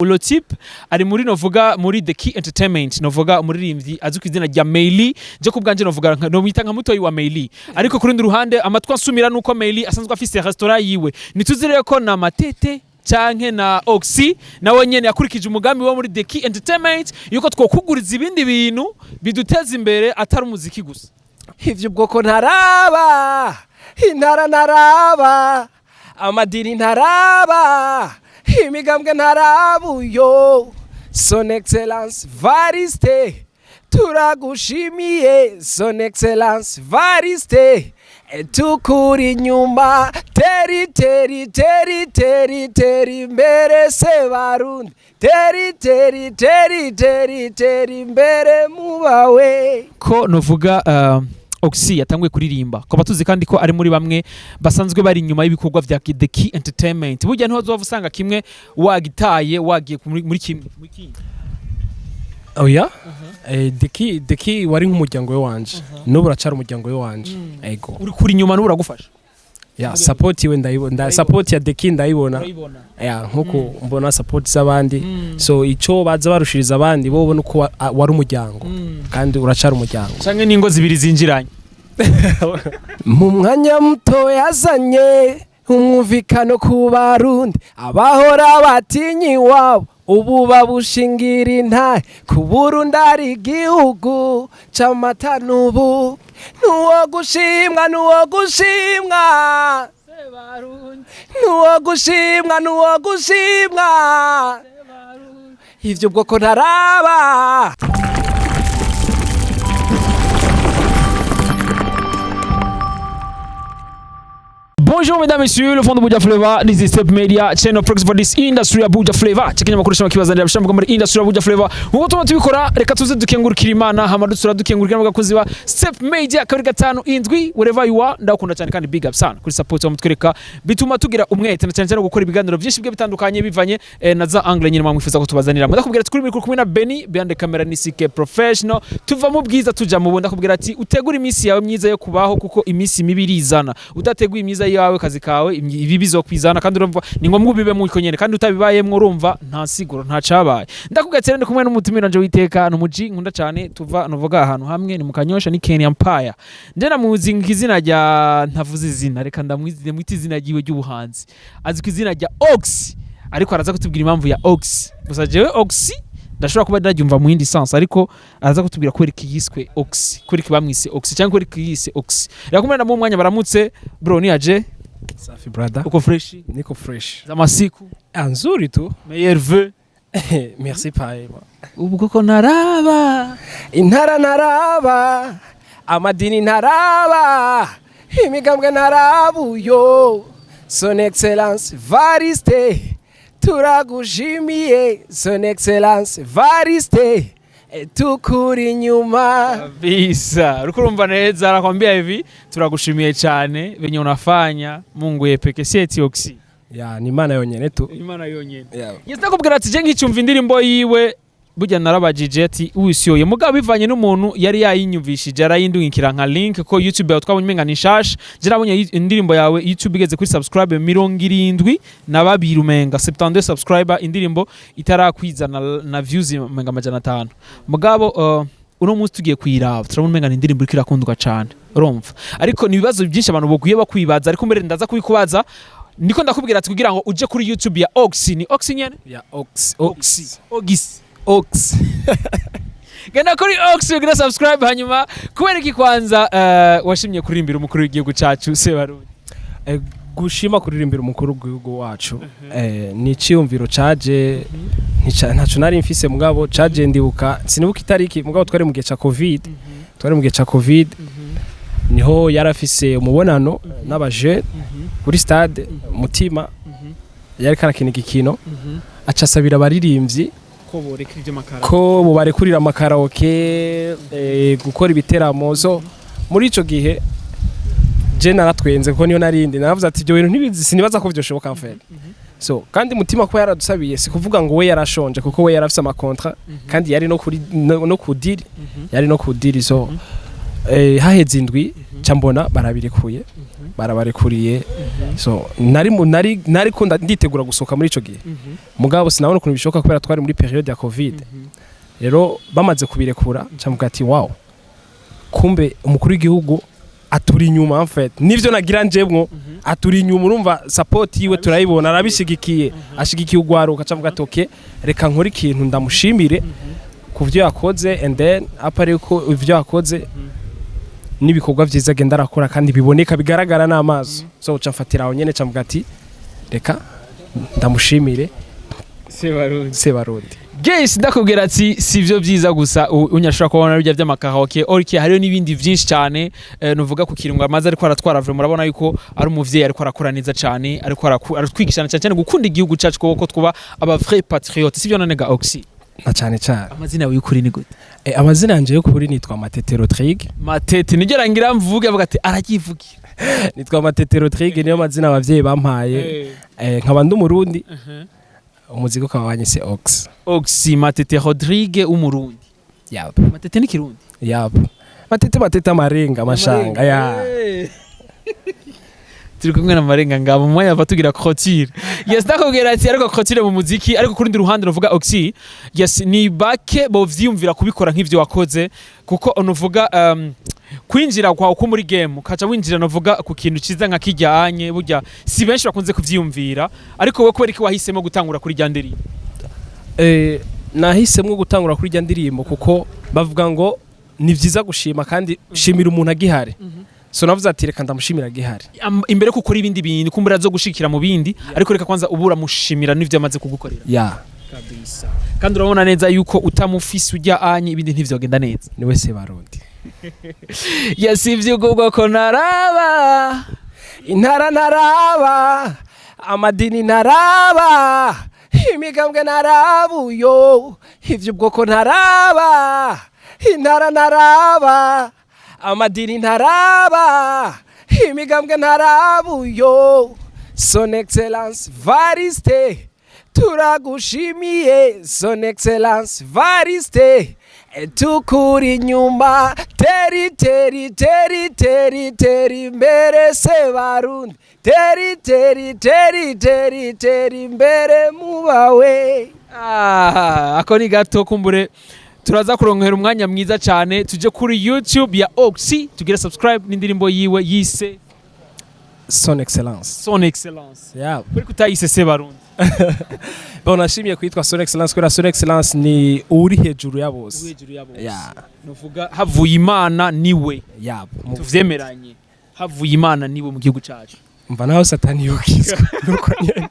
Ulotype ari muri novuga muri The Key Entertainment novuga umuririmbyi azwi ku izina rya Meili je kubwanje novuga no bita nka Mutoyi wa Meili ariko kuri ndi ruhande amatwa nsumira nuko Meili asanzwe afise restaurant yiwe nituzire ko na matete canke na Oxy nawe nyene yakurikije umugambi wo muri The Key Entertainment yuko twokuguriza ibindi bintu biduteza imbere atari umuziki gusa ivyo bwoko ntaraba intara naraba amadiri ntaraba imigambwe ntarabuyo Son Excellence Evariste turagushimiye Son Excellence Evariste tukuri nyuma teri mbere se barundi teri mbere mubawe ko novuga Oxy yatanguye kuririmba ko batuzi kandi ko ari muri bamwe basanzwe bari inyuma y'ibikorwa vya The Key Entertainment burya ntiho uzovusanga kimwe wagitaye wagiye muri kimwe oya The Key wari nk'umuryango we wanje n'ubu uracara umuryango we wanje ego uri kuri nyuma n'ubu uragufasha ya support we ndayibona support ya The Key ndayibona ya nkuko mbona support z'abandi so ico baza barushiriza abandi bo bona uko wari umuryango kandi uracara umuryango canke ningo zibiri zinjiranye mu mwanya muto yazanye umwumvikano ku barundi abahora batinyi wabo ubu babushingira intahe ku Burundi ari igihugu c'amata n'ubu nuwo gushimwa ivyo bwoko ntaraba. Bonjour mesdames et messieurs, le fond de Uburyo Flavor, this is Step Media, channel focus for this industry ya Uburyo Flavor. Chekenya makoresha makibazanira bishamba muri industry ya Uburyo Flavor. Uko tuma tubikora reka tuze dukengurukira Imana hama dutsura dukengurukira n'abakozi ba Step Media kabiri gatanu indwi wherever you are ndakunda cyane kandi big up sana kuri support wa mutwereka bituma tugira umwete na cyane gukora ibiganiro byinshi bye bitandukanye bivanye na za angle nyine mwamwifuza ko tubazanira. Ndakubwira ati kuri mikoro kumwe na Benny behind the camera ni CK professional tuva mu bwiza tuja mu bunda kubwira ati utegura imisi yawe myiza yo kubaho kuko imisi mibiri izana utateguye imyiza yawe kazi kawe ibi bizokwizana kandi urumva ni ngombwa ubibe mu ikonyene kandi utabibayemwe urumva nta siguro nta cabaye ndakubwira cyane kumwe n'umutumira nje witeka n'umuji nkunda cyane tuva novuga ahantu hamwe ni mu Kanyosha ni Kenya Empire nje namuzi nk'izina rya ntavuze izina reka ndamwizire mu izina giwe ry'ubuhanzi azi ku izina rya Oxy ariko araza kutubwira impamvu ya Oxy gusa jewe Oxy ndashobora kuba ndaryumva mu yindi sense ariko araza kutubwira ko yiswe Oxy kuri kibamwise Oxy cyangwa kuri yise Oxy yakumena mu mwanya baramutse bro ni aje safi brother uko fresh niko fresh za masiku nzuri tu meilleur vœu merci pareil ubwo ko naraba intara naraba amadini naraba imigambwe narabuyo Son Excellence Evariste turagushimiye Son Excellence Evariste tukuri nyuma kabisa ukurumva neza arakwambia hivi turagushimiye cyane venye unafanya Mungu yepeke sieti Oxy ya ni Imana yonyene tu Imana yonyene yestakubwira ati je nk'icyumva indirimbo yiwe burya narabajije ati usiyoye mugabo bivanye n'umuntu yari yayinyumvishije arayindungikira nka link ko YouTube yawe twabonye ni shasha je nabonye indirimbo yawe YouTube igeze kuri subscribe 72 umenga 72 subscriber indirimbo itarakwizana na views umenga 500 mugabo uno munsi tugiye kwiraba turabona umenga indirimbo iri kirakundwa cyane urumva ariko ni bibazo byinshi abantu boguye bakwibaza ariko mbere ndaza kubikubaza niko ndakubwira ati kugira ngo uje kuri YouTube ya Oxy ni Oxy nyene ya Oxy genda kuri Oxy ugira subscribe hanyuma kubera iki kwanza washimye kuririmbira umukuru w'igihugu cyacu se barundi gushima kuririmbira umukuru w'igihugu wacu ni cyumviro caje ntacu nari mfise mugabo caje ndibuka sinibuka itariki mugabo twari mu gihe ca covid niho yarafise umubonano n'abaje kuri stade mutima yari karakina igikino acasabira abaririmbyi ko bobarekurira amakaraoke gukora ibiteramo zo muri ico gihe je naratwenze ko niyo narindi naravuze ati ibyo bintu ntibizi sinibaza ko byoshoboka mfere so kandi mutima ko yaradusabiye si kuvuga ngo we yarashonje kuko we yarafise amakontra kandi yari no kudiri yari no kudiri so haheze indwi cyambona barabirekuye barabarekuriye so nari ko nditegura gusohoka muri ico gihe mugabo sinabona ukuntu bishoboka kubera twari muri periode ya covid rero bamaze kubirekura cyamvuga ati wow kumbe umukuru w'igihugu aturi inyuma en fait nivyo nagira njemwo aturi inyuma urumva support yiwe turayibona arabishigikiye ashigikiye ugwaruka cyamvuga ati okay reka nkora ikintu ndamushimire kuvyo yakoze and then apare ko ivyo yakoze nibikorwa vyiza agenda arakora kandi biboneka bigaragara n'amaso so uca mfatira aho nyene cyamvuga ati reka ndamushimire Sebarundi Guys ndakubwira ati sivyo byiza gusa unyashura kubona bijya by'amakahoke orike hariyo nibindi byinshi cyane nuvuga ku kirungo amaze ariko aratwara vre murabona yuko ari umuvyeyi ariko arakora neza cyane ariko aratwigishana cyane gukunda igihugu cyacu ko twuba aba vrai patriote sivyo none ga Oxy na cyane amazina yawe y'ukuri ni gute amazina yanje yo kuri nitwa Matete Rodrigue Matete nigera ngira mvuge avuga ati arakivugira nitwa Matete Rodrigue niyo mazina abavyeyi bampaye nkaba ndumurundi umuzigo kawanye se Oxy Matete Rodrigue umurundi yap Matete ni kirundi yap Matete amarenga amashanga ya turi kumwe na marenga ngabo moya batugira crotire yes ndakubwira ati ariko crotire mu muziki ariko kuri ndi ruhande novuga Oxy yes ni bake bo vyiyumvira kubikora nk'ivyo wakoze kuko onuvuga kwinjira kwa uko muri game kaca winjira novuga ku kintu ciza nka kijyanye burya si benshi bakunze kuvyiyumvira ariko we kubera iki wahisemo gutangura kuri jandiri nahisemo gutangura kuri jyandirimbo kuko bavuga ngo ni vyiza gushima kandi shimira umuntu agihari so navuze ati reka ndamushimira gihari imbere ko ukora ibindi bintu kumbura zo gushikira mu bindi ariko reka kwanza ubura mushimira n'ivyo amaze kugukorera kabisa kandi urabona neza yuko utamufise ujya anye ibindi ntivyogenda neza niwe Sebarundi yasivye ubwoko naraba intara naraba amadini naraba imigambwe narabuyo ivyo ubwoko naraba intara naraba amadini ntaraba imigambwe ntarabuyo son excellence Evariste turagushimiye son excellence Evariste tukuri nyuma teri imbere Sebarundi teri imbere mubawe ako ni gato kumbure turaza kuronkera umwanya mwiza cyane tuje kuri YouTube ya Oxy tugire subscribe n'indirimbo yiwe yise son excellence yeah kuri kutayise Sebarundi bonashimiye kwitwa son excellence kuri son excellence ni uri hejuru ya bose yeah novuga havuye Imana niwe yabo tuvyemeranye havuye Imana niwe mu gihugu cyacu mva naho satani yokizwa nuko nyene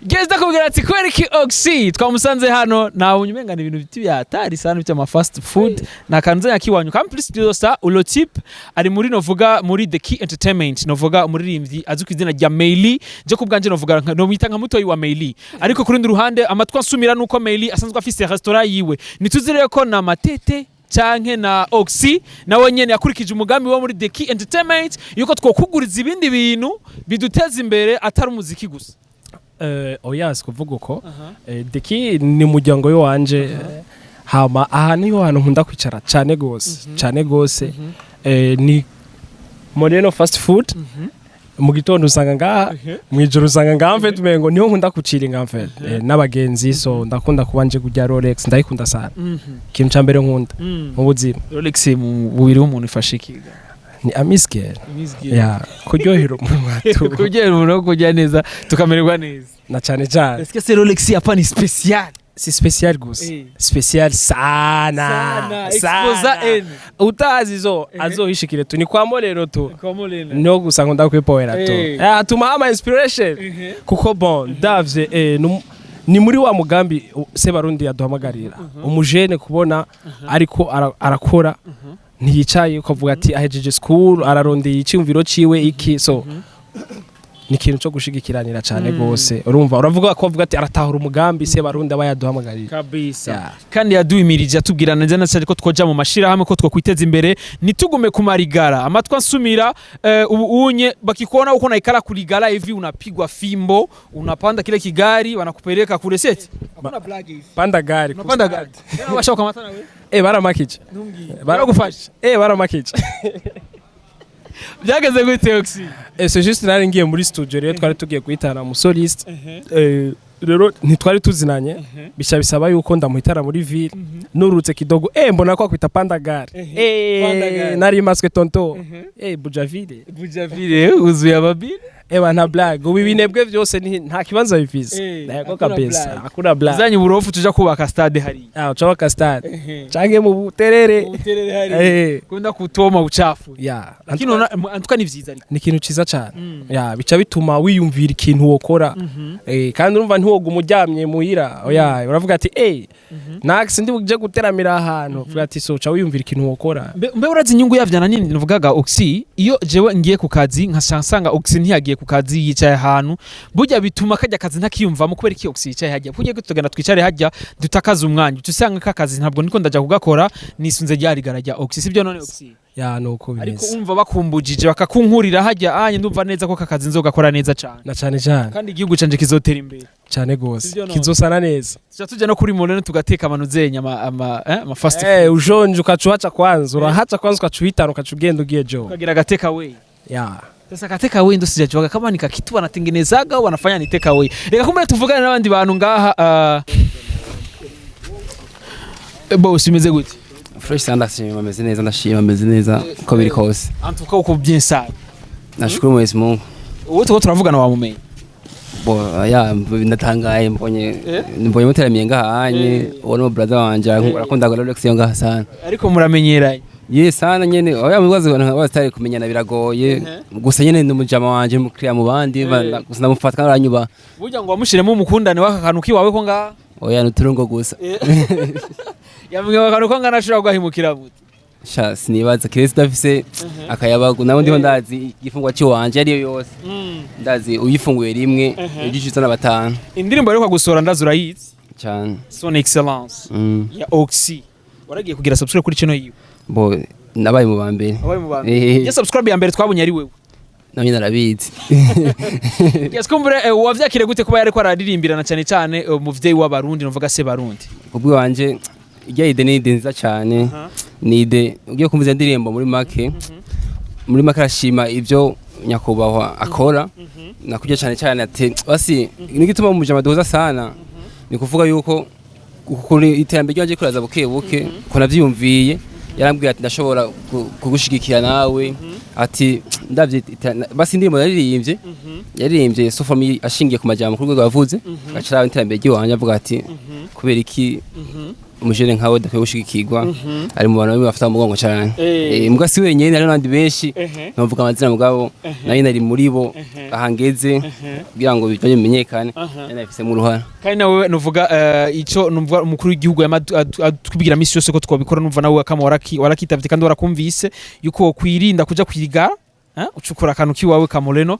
Guys ndakubwira ati kwereki Oxy twamusanze hano nawe unyumengana ibintu biti byatari sana bya fast food nakanze yakiwanyu kam plus dosa ulotip ari muri novuga muri The Key Entertainment novuga umuririmbyi azwi izina rya Meili je kubganje novuga no mwita nka Mutoyi wa Meili ariko kuri ndi ruhande amatwa nsumira nuko Meili asanzwe afise restaurant yiwe nituzire ko na Matete canke na Oxy nawe nyene yakurikije umugambi wo muri The Key Entertainment yuko twokuguriza ibindi bintu biduteza imbere atari umuziki gusa oyas kuvuga uko The Key ni muryango yo wanje hama aha niho hantu nkunda kwicara cyane gose ni Moreno fast food mu gitondo usanga ngaha mu ijoro usanga ngaha mfite umengo niho nkunda kuciringa mfite n'abagenzi so ndakunda kubanje kujya Rolex ndayikunda sana kintu cyambere nkunda mu buzima Rolex mu bubiri w'umuntu ifashikiga ni amiske ya kuryohera umuntu kuryohera umuntu kujya neza tukamererwa neza na cyane est-ce que c'est Rolex hapa ni spécial si spécial gusa spécial sana exposa en utazi zo azohishikire tu ni kwa Moreno tu no gusa ngo ndakwipoera tu atuma ama inspiration kuko bon davye ni muri wa mugambi Sebarundi yaduhamagarira umujene kubona ariko arakora ntiyicaye ukavuga ati ahejeje school ararondeye icyumviro ciwe iki so ni ikintu cyo gushigikiranira cyane gose urumva uravuga ko avuga ati aratahura umugambi Sebarundi aba yaduhamagarira kabisa kandi yaduhimirije atubwirana neza cyane ko twoja mu mashira hamwe ko twokwiteza imbere nitugume kumarigara amatwa nsumira unye bakikuona uko naikala kuligala hivi unapigwa fimbo unapanda kile kigari wanakupeleka kule seti hakuna blague hivi panda gari washoka matana wewe baramakije baragufasha baramakije byageze gute Oxy c'est juste nari ngiye muri studio rero twari tugiye guhitana mu soliste rero ntitwari tuzinanye bica bisaba yuko ndamuhitara muri ville nurutse kidogo mbona ko akwita pandagare nari masque tonto bujaville uzuye ababili nta blague ubu ibinebwe byose nta kibanza bifise nako kabisa hakuna blague zanyu burofu tuja kubaka stade hari ucabaka stade canke mu buterere hari kunda kutoma ucafu lakini antuka ni vyiza ni ikintu ciza cyane bica bituma wiyumvira ikintu wokora kandi urumva ntiwoga umuryamye muhira uravuga ati nax ndi buje guteramira ahantu uvuga ati soca wiyumvira ikintu wokora mbe urazi inyungu yavyana nini nuvugaga Oxy iyo jewe ngiye ku kazi nkasanga Oxy ntiyagiye ku kazi yicaye ahantu burya bituma kajya kazi ntakiyumvamo kubera iki Oxy yicaye hajya burya tugenda twicare hajya dutakaza umwanya tusanga ka kazi ntabwo niko ndaja kugakora nisunze ryarigara rya Oxy sibyo none Oxy nuko bimeze ariko umva bakumbujije bakakunkurira hajya ndumva neza ko kakazi nzogakora neza cyane na cyane kandi igihugu canje kizotera imbere cyane gose kizosana neza tujya no kuri Moreno tugateka amanuzenya ama fast food ujonje ukacuhaca kwanza urahaca kwanza ukacuhitana ukacugenda ugiye jo ukagira gateka we sasa kateka we ndo sijajuaga kama nika kitu wanatengenezaga au wanafanya ni take away reka kumbe tuvugane n'abandi bantu ngaha bo simeze gute fresh sandashima ameze neza ndashima ameze neza ko biri kose antuka uko bien sana nashukuru Mwenyezi Mungu wowe tuko turavugana wa mumenye ndatangaye mbonye muteramiye ngahanye uwo no brother wanje arakunda Rolex yo ngaha sana ariko muramenyeraye sana nyene mwibazo batari kumenyana biragoye gusa nyene ndumujama wanje mukiriya mu bandi gusa ndamufata kandi aranyuba burya ngo wamushiremo umukundane waka kantu kiwawe ko ngaha nuturungo gusa yamwe bakanu ko ngana ashobora guhimukira gute sinibaza kiresi dafise akayabagu nawe ndiho ndazi igifungwa ciwanje ariyo yose ndazi uyifunguye rimwe ijishiza na batanu indirimbo ariko gusora ndazi urayizi cyane son excellence ya Oxy waragiye kugira subscribe kuri channel yiwe nabaye mu bambere ya subscribe ya mbere twabunye ari wewe nanye narabizi kumbure wavyakire gute kuba yariko araririmbirana cyane umuvyeyi w'abarundi novuga se barundi ubwo wanje ijya ide ni ide nziza cyane ni ide ugiye kumviza indirimbo muri make arashima ibyo nyakubahwa akora nakujya cyane ati basi nigituma mu mujama doza sana ni kuvuga yuko kuri iterambere ryaje kuraza buke ko navyumviye yarambwiye ati ndashobora kugushigikira nawe ati ndavye basi indirimbo yaririmbye so for me ashingiye ku majambo kuri rwego yavuze gacara iterambere ry'iwanje avuga ati kubera iki umujene nkawe dakwiye gushigikirwa ari mu bantu bafata umugongo cyane mbwa si wenyene ari n'abandi benshi navuga amazina mugabo nayo nari muri bo ahangeze kugira ngo bijye bimenyekane nafise mu ruhara kandi nawe nuvuga ico numva umukuru w'igihugu yatwibigira misi yose ko twabikora numva nawe kama warakitavye kandi warakumvise yuko kwirinda kuja kwirigara ucukura akantu kiwawe ka Moreno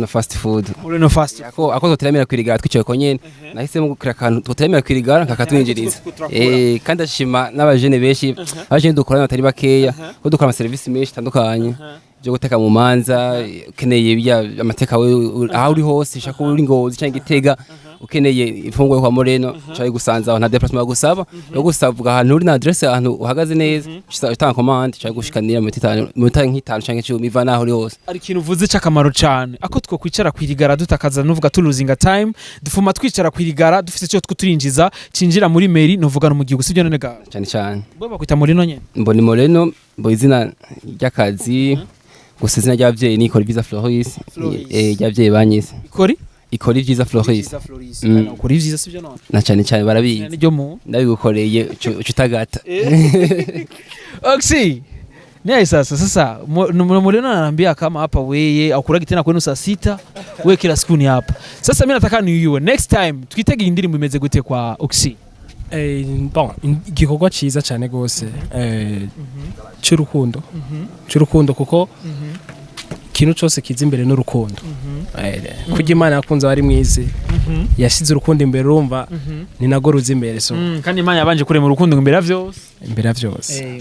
fast food Moreno fast ako toteramira kwirigara twicaye ko nyene nahisemo gukira akantu toteramira kwirigara kakatwinjiriza kandi ashima n'abajene benshi abajene dukorana batari bakeya ko dukora ama service menshi tandukanye byo guteka mu manza ukeneye amateka we aho uri hose shaka uri Ngozi cyangwa Gitega ukeneye ifunguro kwa Moreno cyayi gusanza aho nta déplacement gusaba yo gusavuga ahantu uri na adresse ahantu uhagaze neza utanga commande cyayi gushikanira mu nk'itanu cyangwa 10 iva naho uri hose ari kintu uvuze cy'akamaro cyane ako two kwicara kwirigara dutakaza nuvuga to losing time dufuma twicara kwirigara dufite cyo turinjiza cinjira muri Meili nuvuga no mu gihugu sibyo none ga cyane bo bakwita Moreno nyene mboni Moreno bo izina ry'akazi gusa izina ry'abavyeyi ni Kuri Visa Floris ry'abavyeyi banyise ikora ivyiza Floris ukora ivyiza sivyo none na cyane barabizi ndabigukoreye utagata Oxy ni sasa Moreno ananiambia kama hapa weye akuragi tena kwenu saa 6 wewe kila siku ni hapa sasa mimi nataka niuwe next time twitege indirimbo imeze gute kwa Oxy igikorwa ciza cyane gose cy'urukundo kuko ikintu cyose kiza imbere n'urukundo kuko Imana yakunze abari mwize yashize urukundo imbere urumva ni nago ruza imbere so kandi Imana yabanje kurema urukundo imbere byose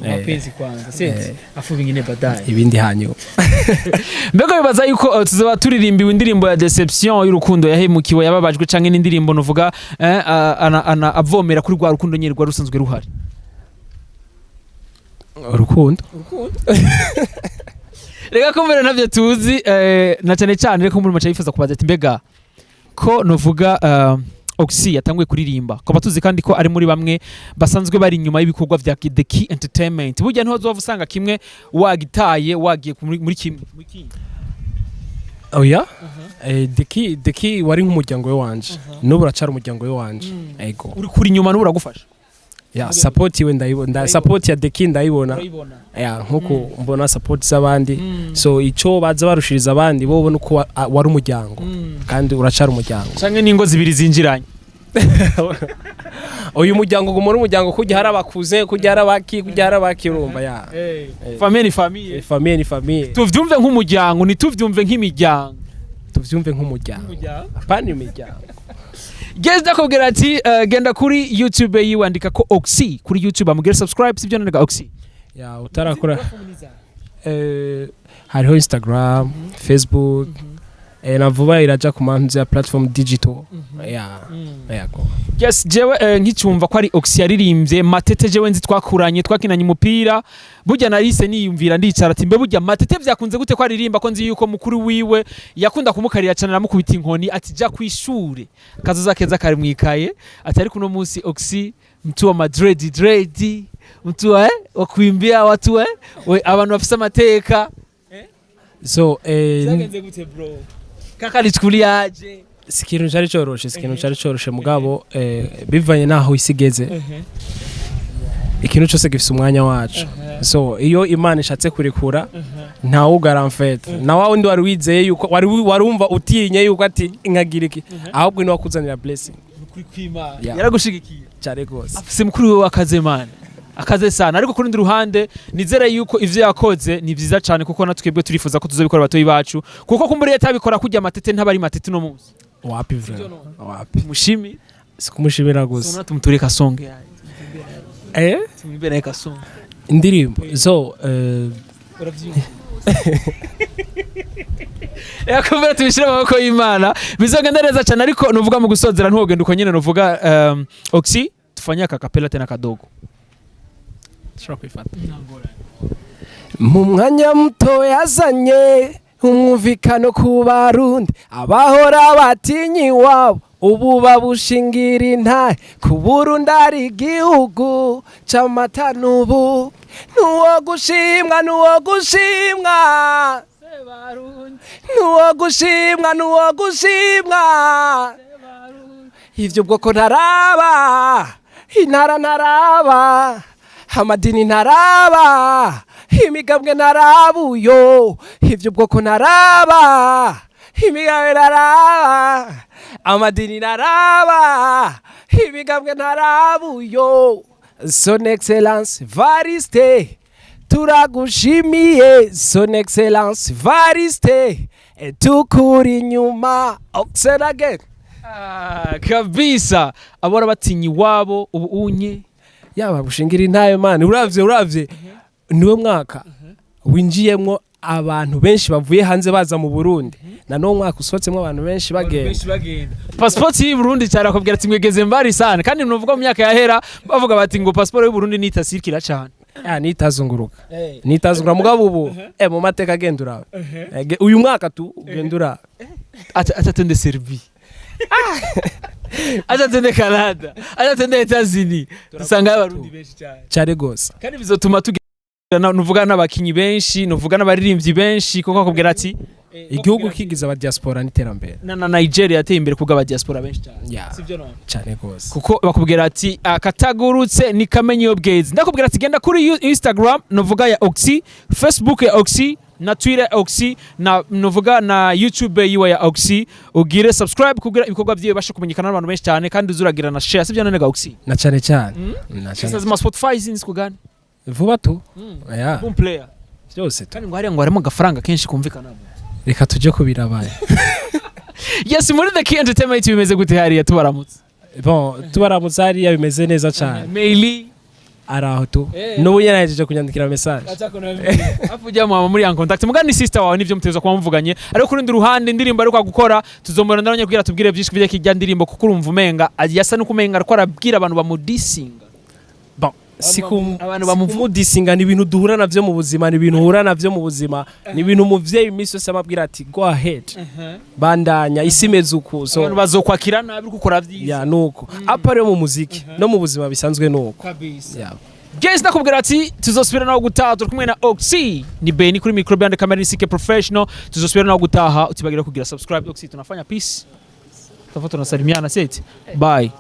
mapenzi kwanza sense afu bingine baadaye ibindi hanyu mbego bibaza yuko tuzaba turirimbiwe indirimbo ya deception y'urukundo yahemukiwe yababajwe canke n'indirimbo nuvuga ana avomera kuri rwa rukundo nyeri rwa rusanzwe ruhari urukundo reka ko mbere navyo tuzi na cyane cyane reka muri macha yifuza kubaza ati mbega ko novuga Oxy yatanguye kuririmba ko batuzi kandi ko ari muri bamwe basanzwe bari inyuma y'ibikorwa vya The Key Entertainment burya ntiho zova usanga kimwe wagitaye wagiye muri kimwe oya The Key wari nk'umuryango we wanje n'ubu uracara umuryango we wanje ego uri kuri inyuma n'ubu uragufasha ya support iwe ndayibona support ya The Key ndayibona ya nkuko mbona support z'abandi so ico baza barushiriza abandi bo ubona uko wari umuryango kandi uracara umuryango canke ningo zibiri zinjiranye uyu muryango gumora umuryango kujya harabakuze kujya harabaki urumva ya famille ni famille tuvyumve nk'umuryango ni tuvyumve nk'imiryango tuvyumve nk'umuryango apana imiryango Guys ndakubwira ati genda kuri YouTube yiwandika ko Oxy kuri YouTube amugere subscribe sibyo nandika Oxy ya utarakora hariho Instagram Facebook na vuba iraja ku manzi ya platform digital yako yes jewe nkicumva ko ari Oxy yaririmbye matete jewe nzi twakuranye twakinanye umupira burya narise niyumvira ndicara ati mbe burya matete vyakunze gute ko aririmba ko nzi yuko mukuru wiwe yakunda kumukarira cyane namukubita inkoni ati ja kwishure kazoza keza kari mwikaye ati ari kuno munsi Oxy mtu wa dread mtu wa kuimbia watu abantu bafise amateka so zagenze gute bro kaka lichukuliaje ikintu cyari coroshe mugabo bivanye naho isigeze ikintu cyose gifise umwanya wacu so iyo Imana ishatse kurekura ntawo garanfete na wawe ndi wari wizeye yuko warumva utinye yuko ati inkagira iki ahubwo ni wakuzanira blessing kuri kwima yaragushigikiye cyane gose afise mukuru we wakaze man akaze sana ariko kurundi ruhande nizere yuko ivyo yakoze ni vyiza cyane kuko natwebwe turifuza ko tuzobikora batoyi bacu kuko kumbure yatabikora kujya matete ntabari matete no munsi wapi vre wapi mushimi sikumushimira gusa sona tumtureka songe tumbere ka song indirimbo so uravyumva yakomera tubishira amaboko y'Imana bizogenda neza cyane ariko nuvuga mu gusozera ntugenda uko nyene nuvuga Oxy tufanye akakapela tena kadogo mu mwanya muto yazanye umwumvikano ku Barundi abahora batinyi wabo ubu babushingira intahe ku Burundi ari igihugu c'amata n'ubu nuwo gushimwa ivyo bwoko ntaraba intara ntaraba amadini ntaraba imigambwe narabuyo ivyo bwoko ntaraba imigambwe ntaraba amadini ntaraba imigambwe narabuyo Son Excellence Evariste turagushimiye Son Excellence Evariste tukuri nyuma oxenage kabisa abora batinyi wabo ubu unye yaba bushingira intayo man uravye niwe mwaka winjiyemwo abantu benshi bavuye hanze baza mu Burundi na no mwaka usotsemo abantu benshi bagenda passport y'u Burundi cyara kubwira ati mwegeze mbari sana kandi nuvuga mu myaka yahera bavuga bati ngo passport y'u Burundi nitasirikira cyane nitazunguruka mugabo ubu mu mateka agendura uyu mwaka tu ugendura atatende Serbia atatende Canada atatende Etats-Unis dusanga abarundi benshi cyane gose kandi bizotuma nuvuga n'abakinyi benshi nuvuga n'abaririmbyi benshi kuko akubwira ati igihugu kigize aba diaspora n'iterambere na Nigeria yateye imbere kuko aba diaspora benshi sivyo no cyane gose kuko bakubwira ati akatagurutse ni kamenye yo bweze ndakubwira ati genda kuri Instagram nuvuga ya Oxy Facebook ya Oxy na Twitter Oxy na nuvuga na YouTube yiwa ya Oxy ugire subscribe kugira ibikorwa byiwe basha kumenyekana n'abantu benshi cyane kandi uzuragira na share sivyo none ga Oxy na cyane sasa Spotify sinzi kugana vuba tu boom player byose kandi ngo harimo gafaranga kenshi kumvikana reka tuje kubirabaye yes muri The Key Entertainment bimeze gute hariya tubaramutse tubaramutse hariya bimeze neza cyane Meili araho tu n'ubu yanahejeje kunyandikira message afujya mama muri en contact mugani sister wawe nivyo muteza kwa mvuganye ariko kuri ndi ruhande indirimbo ariko gukora tuzombona ndanye kugira tubwire byinshi bijya kijya ndirimbo kuko urumva umenga yasa no kumenga ariko arabwira abantu bamudisinga abantu bamuvuga kumudisinga ni ibintu duhura navyo mu buzima ni ibintu uhura navyo mu buzima ni ibintu umuvyeyi imisi yose amabwira ati go ahead bandanya isi imeze uku so abantu bazokwakira nabi gukora vyiza ya nuko apa rero mu muziki no mu buzima bisanzwe nuko kabisa guys nakubwira ati tuzosubira naho gutaha turi kumwe na Oxy ni Beni kuri micro band camera ni CK professional tuzosubira naho gutaha utibagira kugira subscribe Oxy tunafanya peace tafuta tunasalimiana set bye